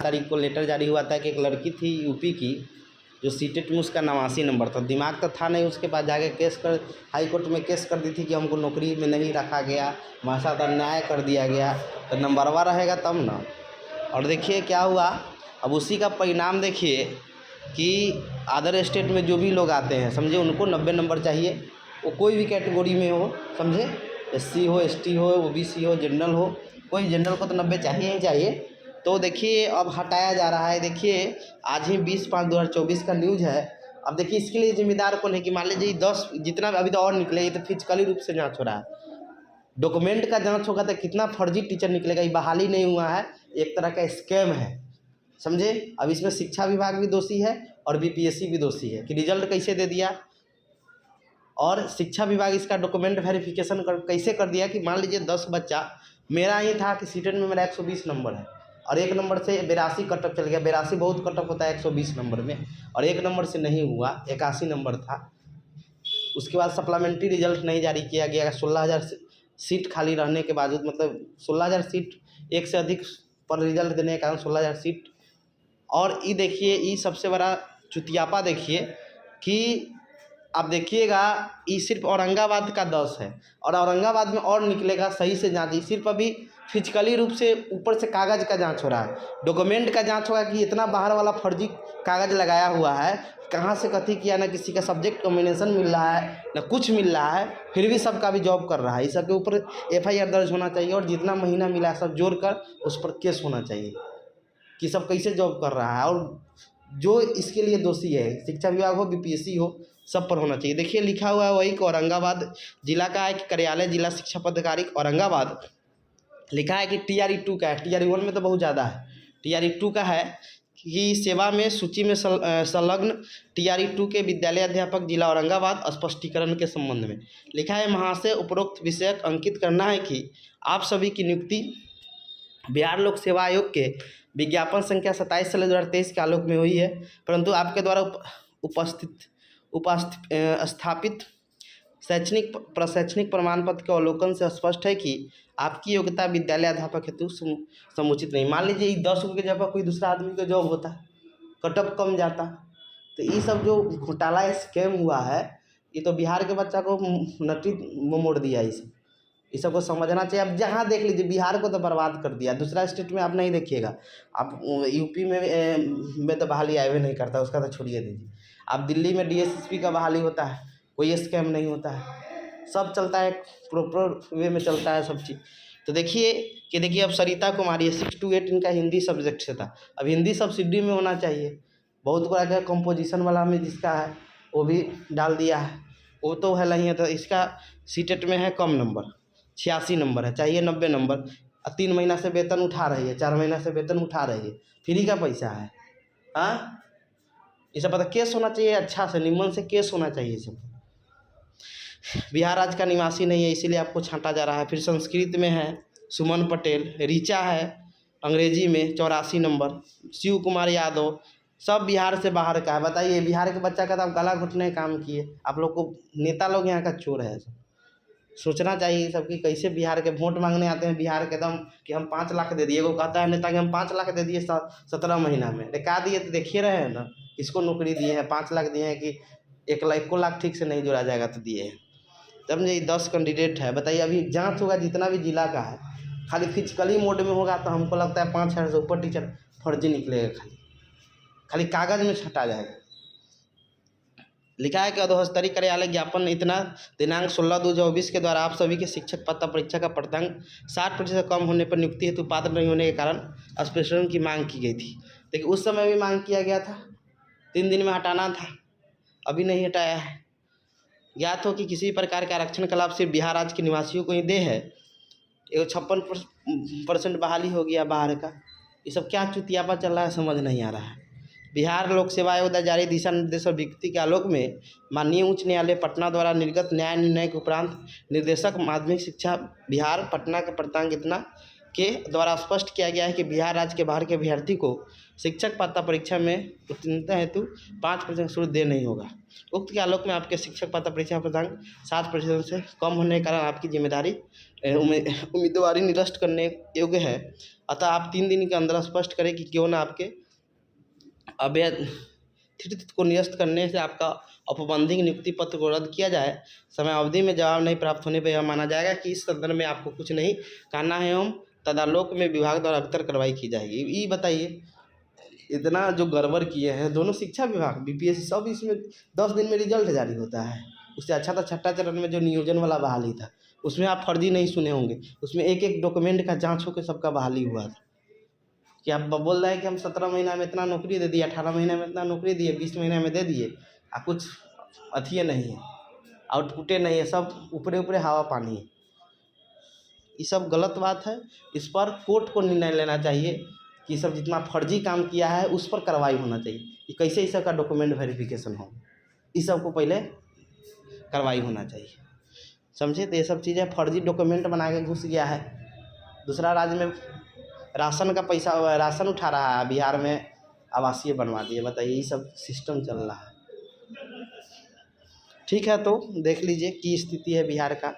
तारीख को लेटर जारी हुआ था कि एक लड़की थी यूपी की, जो सीटेट में उसका 89 नंबर था। दिमाग तो था नहीं उसके पास, जाके केस कर हाई कोर्ट में केस कर दी थी कि हमको नौकरी में नहीं रखा गया, हमारे साथ अन्याय कर दिया गया। तो नंबरवा रहेगा तब ना। और देखिए क्या हुआ, अब उसी का परिणाम देखिए कि अदर स्टेट में जो भी लोग आते हैं, समझे, उनको 90 नंबर चाहिए। वो कोई भी कैटेगरी में हो, समझे, SC हो, ST हो, OBC हो, जनरल हो, कोई जनरल को तो 90 चाहिए ही चाहिए। तो देखिए अब हटाया जा रहा है। देखिए आज ही 20/5/2024 का न्यूज़ है। अब देखिए इसके लिए जिम्मेदार कौन है कि मान लीजिए 10 जितना अभी तो और निकले, ये तो फिजिकली रूप से जांच हो रहा है। डॉक्यूमेंट का जांच होगा तो कितना फर्जी टीचर निकलेगा। ये बहाली नहीं हुआ है, एक तरह का स्कैम है, समझे। अब इसमें शिक्षा विभाग भी दोषी है और BPSC भी दोषी है कि रिजल्ट कैसे दे दिया, और शिक्षा विभाग इसका डॉक्यूमेंट वेरिफिकेशन कैसे कर दिया कि मान लीजिए 10 बच्चा, मेरा ही था कि सीटेट में मेरा 120 नंबर है और एक नंबर से 82 कटअप चल गया। 82 बहुत कटअप होता है 120 नंबर में, और एक नंबर से नहीं हुआ, 81 नंबर था। उसके बाद सप्लीमेंट्री रिजल्ट नहीं जारी किया गया। 16,000 सीट खाली रहने के बावजूद, मतलब 16,000 सीट, एक से अधिक पर रिजल्ट देने के कारण 16,000 सीट। और ये देखिए, ये सबसे बड़ा चुतियापा देखिए कि आप देखिएगा, ये सिर्फ औरंगाबाद का 10 है और औरंगाबाद में और निकलेगा। सही से जांच, सिर्फ अभी फिजिकली रूप से ऊपर से कागज़ का जांच हो रहा है, डॉक्यूमेंट का जांच होगा कि इतना बाहर वाला फर्जी कागज़ लगाया हुआ है, कहाँ से कथी किया, ना किसी का सब्जेक्ट कॉम्बिनेशन मिल रहा है, ना कुछ मिल रहा है, फिर भी सबका भी जॉब कर रहा है। इस सबके ऊपर FIR दर्ज होना चाहिए और जितना महीना मिला है सब जोड़ कर उस पर केस होना चाहिए कि सब कैसे जॉब कर रहा है। और जो इसके लिए दोषी है, शिक्षा विभाग हो, BPSC हो, सब पर होना चाहिए। देखिए लिखा हुआ है वही कि औरंगाबाद जिला का है कि कार्यालय जिला शिक्षा पदाधिकारी औरंगाबाद, लिखा है कि TRE 2 का है। TRE 1 में तो बहुत ज़्यादा है, TRE 2 का है कि सेवा में सूची में संलग्न TRE 2 के विद्यालय अध्यापक जिला औरंगाबाद स्पष्टीकरण के संबंध में लिखा है। महाशय, उपरोक्त विषयक अंकित करना है कि आप सभी की नियुक्ति बिहार लोक सेवा आयोग के विज्ञापन संख्या 27/2023 के आलोक में हुई है, परंतु आपके द्वारा स्थापित शैक्षणिक प्रशैक्षणिक प्रमाण पत्र के अवलोकन से स्पष्ट है कि आपकी योग्यता विद्यालय अध्यापक हेतु समुचित नहीं। मान लीजिए 10 की जगह कोई दूसरा आदमी का जॉब होता, कटअप कम जाता। तो ये सब जो घोटाला स्कैम हुआ है, ये तो बिहार के बच्चा को नटी मोड़ दिया। इस सबको समझना चाहिए। अब जहाँ देख लीजिए, बिहार को तो बर्बाद कर दिया, दूसरा स्टेट में आप नहीं देखिएगा। आप यूपी में तो बहाली आए हुए नहीं करता, उसका तो छोड़िए दीजिए। आप दिल्ली में DSSP का बहाली होता है, कोई स्कैम नहीं होता है, सब चलता है प्रॉपर वे में चलता है सब चीज़। तो देखिए अब सरिता कुमारी है, 6 to 8 इनका हिंदी सब्जेक्ट से था। अब हिंदी सब्सिडी में होना चाहिए। बहुत बड़ा क्या कंपोजिशन वाला में जिसका है वो भी डाल दिया है, वो तो है नहीं है। तो इसका सीटेट में है कम नंबर, 86 नंबर है, चाहिए 90 नंबर। 3 महीना से वेतन उठा रही है, 4 महीना से वेतन उठा रही है, फ्री का पैसा है। हाँ, ये सब पता केस होना चाहिए, अच्छा से निम्न से केस होना चाहिए। सब बिहार राज्य का निवासी नहीं है, इसीलिए आपको छांटा जा रहा है। फिर संस्कृत में है सुमन पटेल, ऋचा है अंग्रेजी में 84 नंबर, शिव कुमार यादव, सब बिहार से बाहर का है। बताइए, बिहार के बच्चा का तो आप गला घुटने काम किए। आप लोग को नेता लोग यहाँ का चोर है। सोचना चाहिए सबकी, कैसे बिहार के वोट मांगने आते हैं बिहार के दम कि हम 5 लाख दे दिए। वो कहता है नेता कि हम 5 लाख दे दिए 17 महीना में। क्या दिए तो देखिए रहे हैं ना, किसको नौकरी दिए हैं। 5 लाख दिए हैं कि 1 लाख ठीक से नहीं जोड़ा जाएगा तो दिए हैं। तब ये 10 कैंडिडेट है। बताइए, अभी जांच होगा जितना भी जिला का है, खाली फिजिकली मोड में होगा तो हमको लगता है 5,000 से ऊपर टीचर फर्जी निकलेगा, खाली कागज़ में छटा जाएगा। लिखा है कि अधोस्तरीय कार्यालय ज्ञापन इतना दिनांक 16/2/24 के द्वारा आप सभी के शिक्षक पात्रता परीक्षा का पढ़ांक 60% कम होने पर नियुक्ति हेतु पात्र नहीं होने के कारण स्पष्टीकरण की मांग की गई थी। लेकिन उस समय भी मांग किया गया था, 3 दिन में हटाना था, अभी नहीं हटाया है। ज्ञात हो कि किसी प्रकार का आरक्षण का लाभ सिर्फ बिहार राज्य के निवासियों को ही दे है। 56% बहाली हो गया बाहर का। ये सब क्या चुतियापा चल रहा है, समझ नहीं आ रहा है। बिहार लोक सेवा आयोग द्वारा जारी दिशा निर्देश और विज्ञप्ति के आलोक में माननीय उच्च न्यायालय पटना द्वारा निर्गत न्याय निर्णय के उपरांत निर्देशक माध्यमिक शिक्षा बिहार पटना के प्रतांग इतना के द्वारा स्पष्ट किया गया है कि बिहार राज्य के बाहर के अभ्यर्थी को शिक्षक पात्रता परीक्षा में उत्तीर्णता हेतु 5% शुल्क दे नहीं होगा। उक्त के आलोक में आपके शिक्षक पात्रता परीक्षा प्रदान 7% से कम होने के कारण आपकी जिम्मेदारी उम्मीदवारी निरस्त करने योग्य है। अतः आप 3 दिन के अंदर स्पष्ट करें कि क्यों ना आपके अवैध को निरस्त करने से आपका औपबंधिक नियुक्ति पत्र को रद्द किया जाए। समय अवधि में जवाब नहीं प्राप्त होने पर यह माना जाएगा कि इस संदर्भ में आपको कुछ नहीं करना है एवं तदालोक में विभाग द्वारा अख्तर कार्रवाई की जाएगी। ये बताइए, इतना जो गड़बड़ किए हैं दोनों शिक्षा विभाग, बीपीएससी सब, इसमें 10 दिन में रिजल्ट जारी होता है। उससे अच्छा था छठा चरण में जो नियोजन वाला बहाली था, उसमें आप फर्जी नहीं सुने होंगे, उसमें एक एक डॉक्यूमेंट का जांच होकर सबका बहाली हुआ था। कि आप बोल रहे हैं कि हम 17 महीना में इतना नौकरी दे दिए, 18 महीने में इतना नौकरी दिए, 20 महीने में दे दिए, कुछ अथिये नहीं है, आउटपुटे नहीं है, सब ऊपरे ऊपरे हवा पानी है। ये सब गलत बात है। इस पर कोर्ट को निर्णय लेना चाहिए कि सब जितना फर्जी काम किया है उस पर कार्रवाई होना चाहिए कि कैसे इस सब का डॉक्यूमेंट वेरिफिकेशन हो, इस सब को पहले कार्रवाई होना चाहिए, समझे। तो ये सब चीज़ें फर्जी डॉक्यूमेंट बना के घुस गया है, दूसरा राज्य में राशन का पैसा, राशन उठा रहा है, बिहार में आवासीय बनवा दिए। बताइए, ये सब सिस्टम चल रहा है। ठीक है, तो देख लीजिए की स्थिति है बिहार का।